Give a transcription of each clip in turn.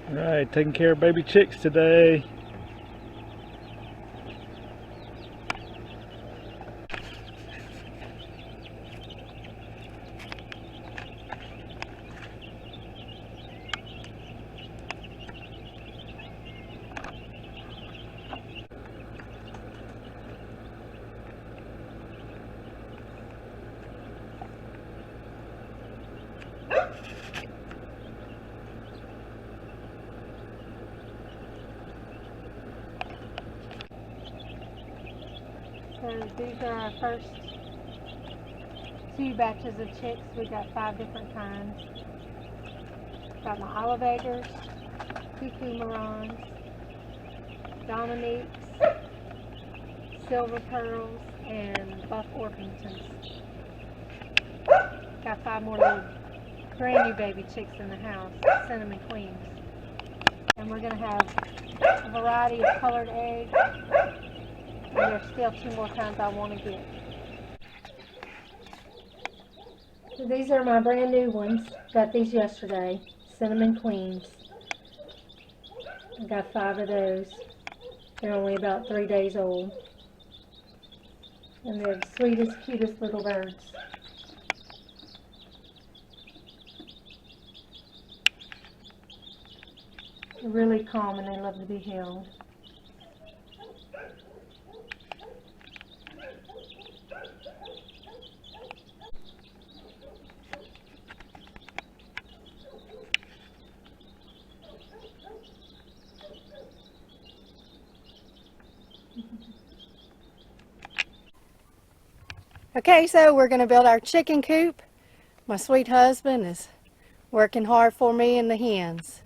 Alright, taking care of baby chicks today. So these are our first 2 batches of chicks. We got 5 different kinds. Got my Olivators, Cuckoo Marons, Dominiques, Silver Pearls, and Buff Orpingtons. Got 5 more little brand new baby chicks in the house, Cinnamon Queens. And we're going to have a variety of colored eggs. And there's still 2 more kinds I want to get. So these are my brand new ones. Got these yesterday. Cinnamon Queens. I got 5 of those. They're only about 3 days old. And they're the sweetest, cutest little birds. They're really calm and they love to be held. Okay, so we're going to build our chicken coop. My sweet husband is working hard for me and the hens.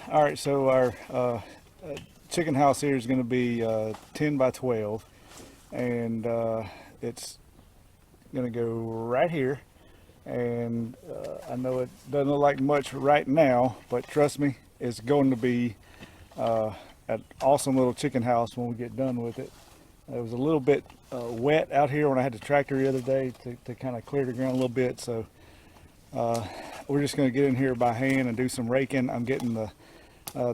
Alright, so our chicken house here is going to be 10 by 12, and it's going to go right here. And I know it doesn't look like much right now, but trust me, it's going to be an awesome little chicken house when we get done with it. It was a little bit wet out here when I had the tractor the other day to kind of clear the ground a little bit, so we're just going to get in here by hand and do some raking. I'm getting the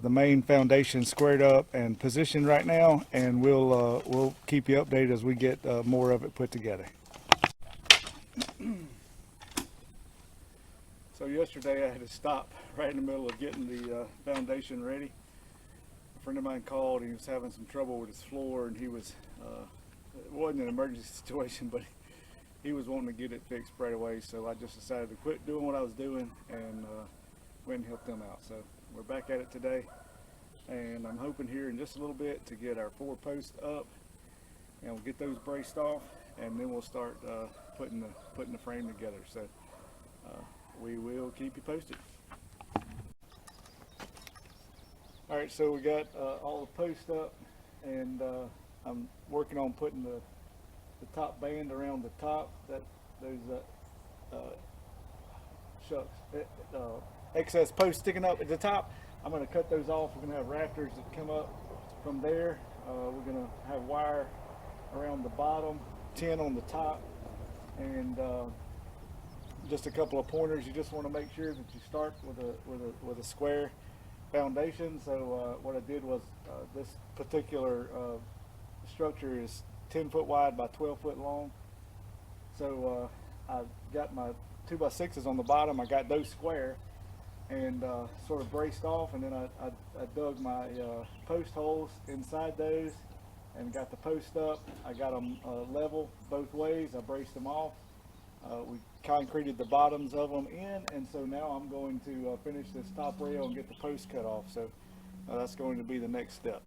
main foundation squared up and positioned right now, and we'll keep you updated as we get more of it put together. So yesterday I had to stop right in the middle of getting the foundation ready. A friend of mine called. He was having some trouble with his floor, and he was it wasn't an emergency situation, but he was wanting to get it fixed right away. So I just decided to quit doing what I was doing and went and helped them out. So we're back at it today, and I'm hoping here in just a little bit to get our 4 posts up, and we'll get those braced off, and then we'll start putting the frame together. So we will keep you posted. All right, so we got all the posts up, and I'm working on putting the top band around the top. Excess posts sticking up at the top. I'm going to cut those off. We're going to have rafters that come up from there. We're going to have wire around the bottom, tin on the top, and just a couple of pointers. You just want to make sure that you start with a square foundation. So what I did was this particular structure is 10 foot wide by 12 foot long. So I got my 2x6s on the bottom. I got those square and sort of braced off, and then I dug my post holes inside those and got the post up. I got them level both ways. I braced them off. We concreted the bottoms of them in, and so now I'm going to finish this top rail and get the post cut off. So that's going to be the next step.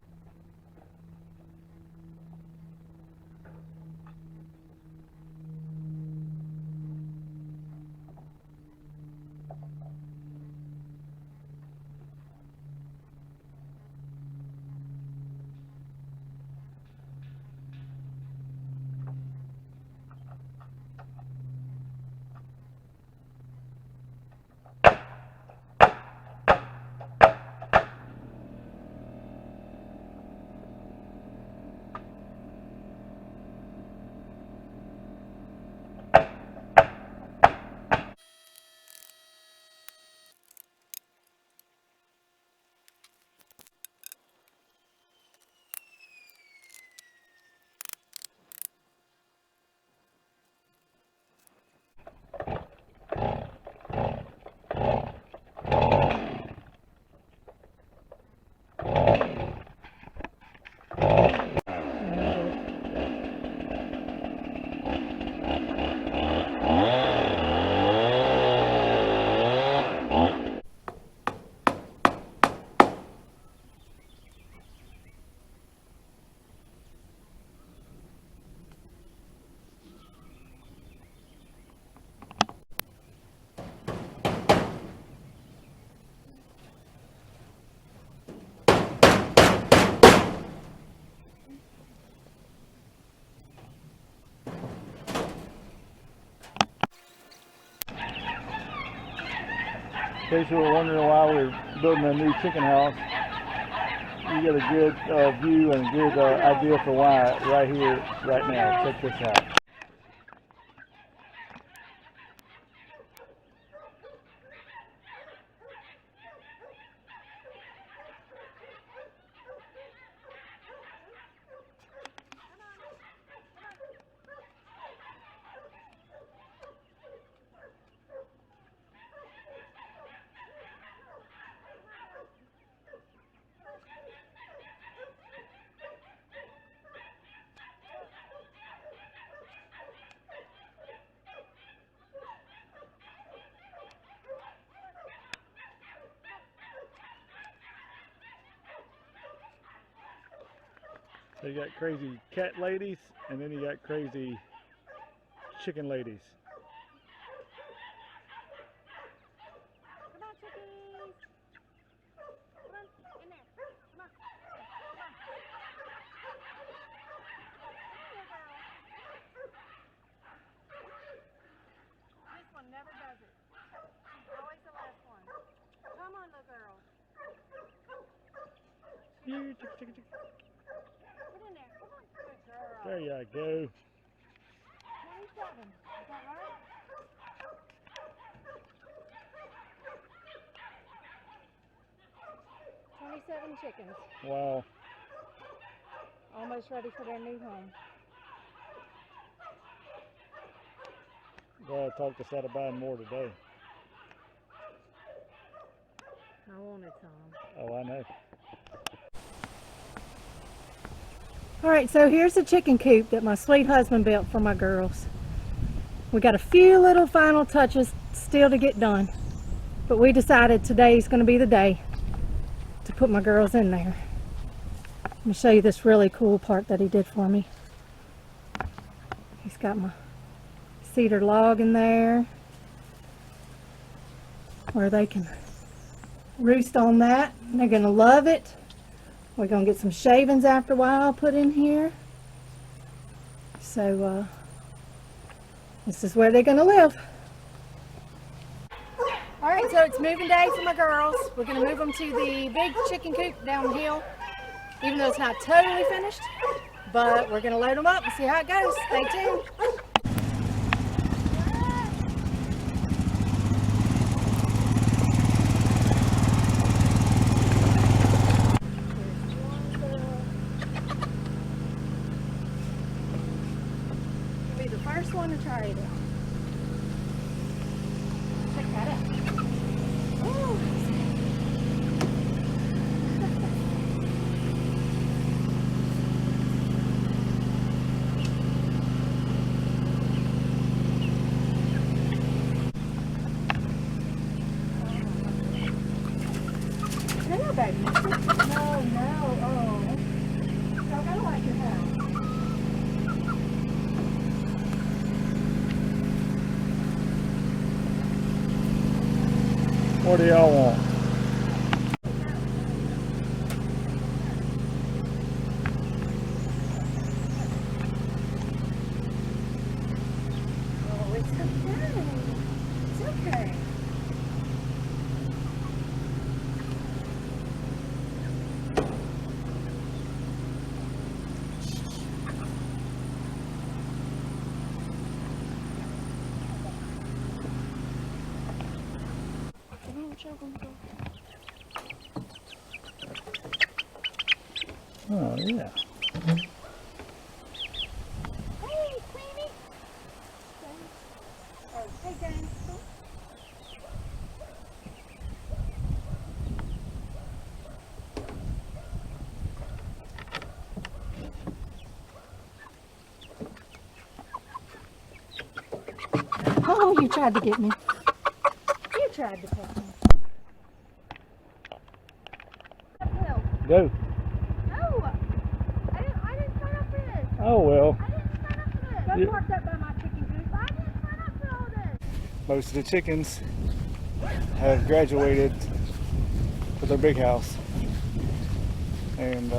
In case you were wondering why we're building a new chicken house, you get a good view and a good idea for why right here, right now. Check this out. So you got crazy cat ladies, and then you got crazy chicken ladies. Come on, chickies. Come on, in there. Come on. Come on. This one never does it. She's always the last one. Come on, little girl. Here, chick, chick, chick. Get in there. Come on. Good girl. There you go. 27. Is that right? Seven chickens, Wow. almost ready for their new home. Glad I talked us out of buying more today. I wanted some. Oh, I know. All right, so here's the chicken coop that my sweet husband built for my girls. We got a few little final touches still to get done, but we decided today's going to be the day to put my girls in there. Let me show you this really cool part that he did for me. He's got my cedar log in there where they can roost on that. They're going to love it. We're going to get some shavings after a while put in here. So this is where they're going to live. Alright, so it's moving day for my girls. We're going to move them to the big chicken coop down the hill, even though it's not totally finished. But we're going to load them up and see how it goes. Stay tuned. Be the first one to try it out. Check that out. Woo. Hello, baby. No, no. Oh. Dog, I like your house. What do y'all want? Oh, it's okay. It's okay. Oh, yeah. Hey, Queenie. Hey, James. Oh, you tried to get me. You tried to take me. Uphill. Go. No, I didn't sign up for this. Oh, well. I didn't sign up for this. Don't You- park up by my chicken coop. I didn't sign up for all this. Most of the chickens have graduated to their big house. And,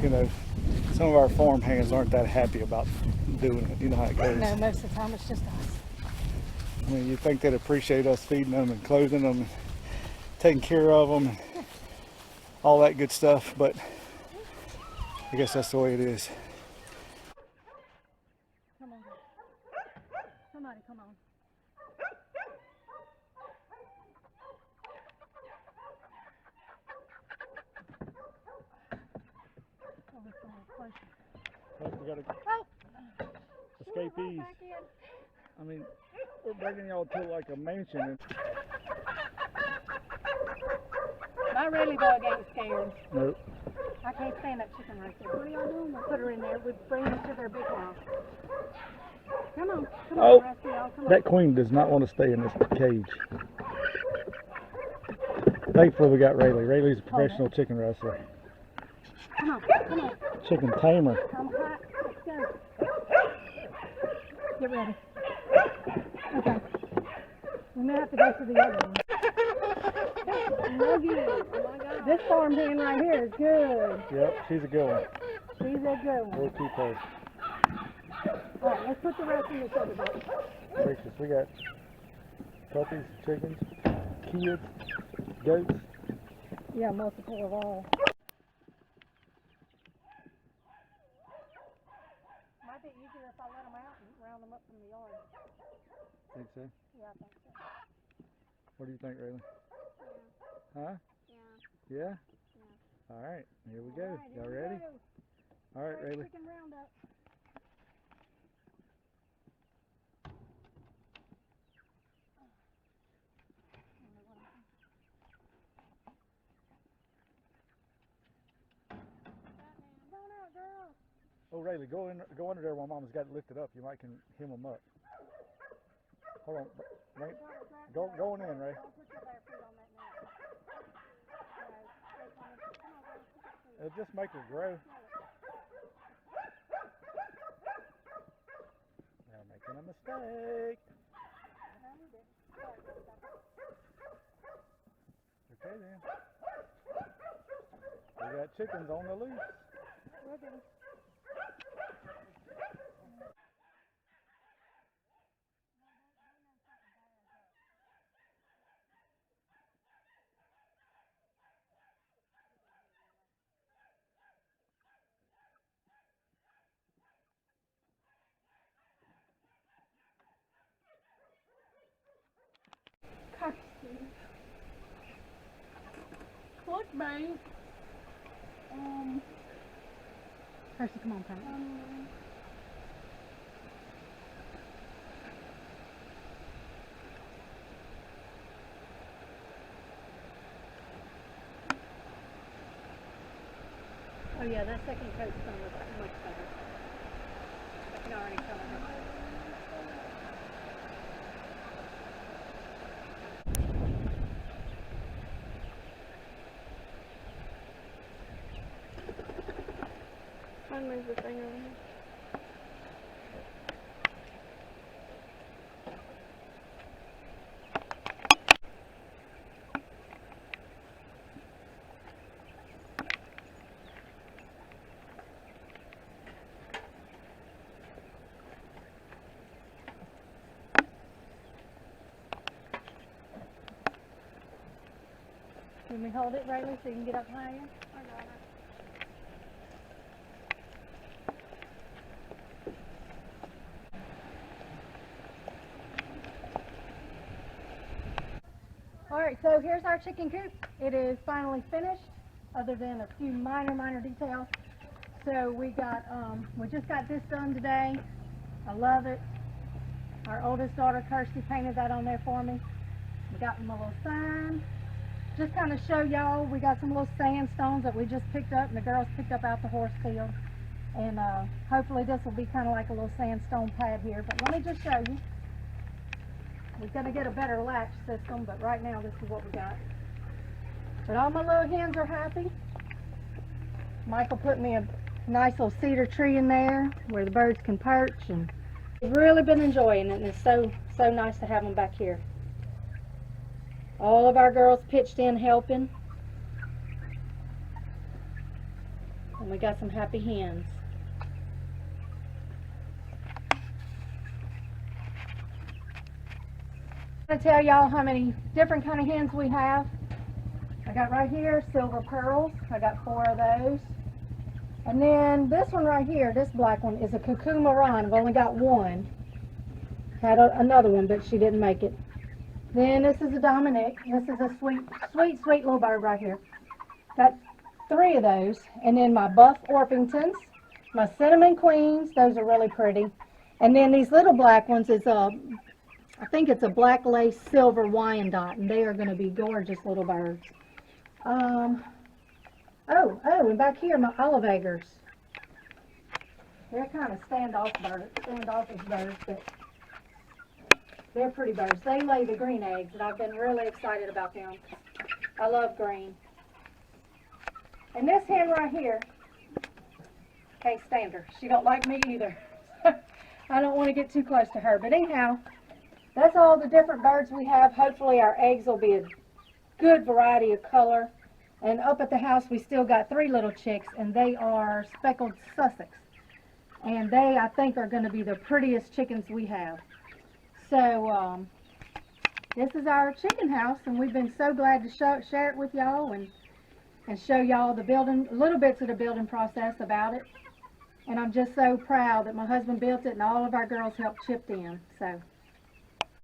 you know, some of our farm hands aren't that happy about doing it. You know how it goes. No, most of the time it's just us. I mean, you'd think they'd appreciate us feeding them and clothing them and taking care of them and all that good stuff, but I guess that's the way it is. Come on. Somebody, come on. Oh, it's so much closer. We gotta Oh! escapees. Back in. I mean, we're bringing y'all to like a mansion. And My Riley dog ain't scared. nope. I can't stand that chicken right there. What are y'all doing? We'll put her in there. We bring her to their big house. Come on. Come Oh, on, the rest of y'all. Come on. that queen does not want to stay in this cage. Thankfully, we got Rayleigh. Rayleigh's a professional chicken wrestler. Come on. Come on. Chicken tamer. Come hot. Let's go. Get ready. Okay. We may have to go to the other one. Look at it. Oh my God. This farm hen right here is good. Yep, she's a good one. She's a good one. We'll keep her. All right, let's put the rest in this other box. Gracious, we got puppies, chickens, kids, goats. Yeah, multiple of all. Might be easier if I let them out and round them up from the yard. Think so? Yeah, I think so. What do you think, Rayleigh? Yeah. Huh? Yeah. Yeah? All right, here we go. All right, here Y'all we ready? go. All right, Rayleigh. Chicken roundup. Going out, girl. Oh, Rayleigh, go under there while Mama's got it lifted up. You might can hem them up. Hold on. Wait. Go on in, Ray. Don't put your bare feet on that net. Come on, girl. Put your feet. It'll just make her grow. They're making a mistake. Okay then. We got chickens on the loose. We're good. Look, babe. Percy, come on, Pat. Oh yeah, that second coat's gonna look much better. I can already tell it. move the thing over here. Can we hold it, Rayleigh, so you can get up higher? I got it. Alright, so here's our chicken coop. It is finally finished, other than a few minor details. So we just got this done today. I love it. Our oldest daughter, Kirsty, painted that on there for me. We got them a little sign. Just kind of show y'all, we got some little sandstones that we just picked up, and the girls picked up out the horse field. And hopefully this will be kind of like a little sandstone pad here. But let me just show you. We're going to get a better latch system, but right now this is what we got. But all my little hens are happy. Michael put me a nice little cedar tree in there where the birds can perch, and I've really been enjoying it, and it's so nice to have them back here. All of our girls pitched in helping, and we got some happy hens. I'm going to tell y'all how many different kind of hens we have. I got right here silver pearls. I got 4 of those. And then this one right here, this black one, is a cuckoo Maran. I've only got one. Had another one, but she didn't make it. Then this is a Dominic. This is a sweet little bird right here. Got 3 of those. And then my buff Orpingtons, my cinnamon queens. Those are really pretty. And then these little black ones is I think it's a black lace silver Wyandotte, and they are going to be gorgeous little birds. And back here, my olive eggers. They're kind of standoffish birds, but they're pretty birds. They lay the green eggs, and I've been really excited about them. I love green. And this hen right here, can't stand her. She don't like me either. I don't want to get too close to her. But anyhow, that's all the different birds we have. Hopefully our eggs will be a good variety of color. And up at the house we still got 3 little chicks, and they are speckled Sussex. And they, I think, are going to be the prettiest chickens we have. So this is our chicken house, and we've been so glad to share it with y'all and show y'all the building, little bits of the building process about it. And I'm just so proud that my husband built it and all of our girls helped chip in. So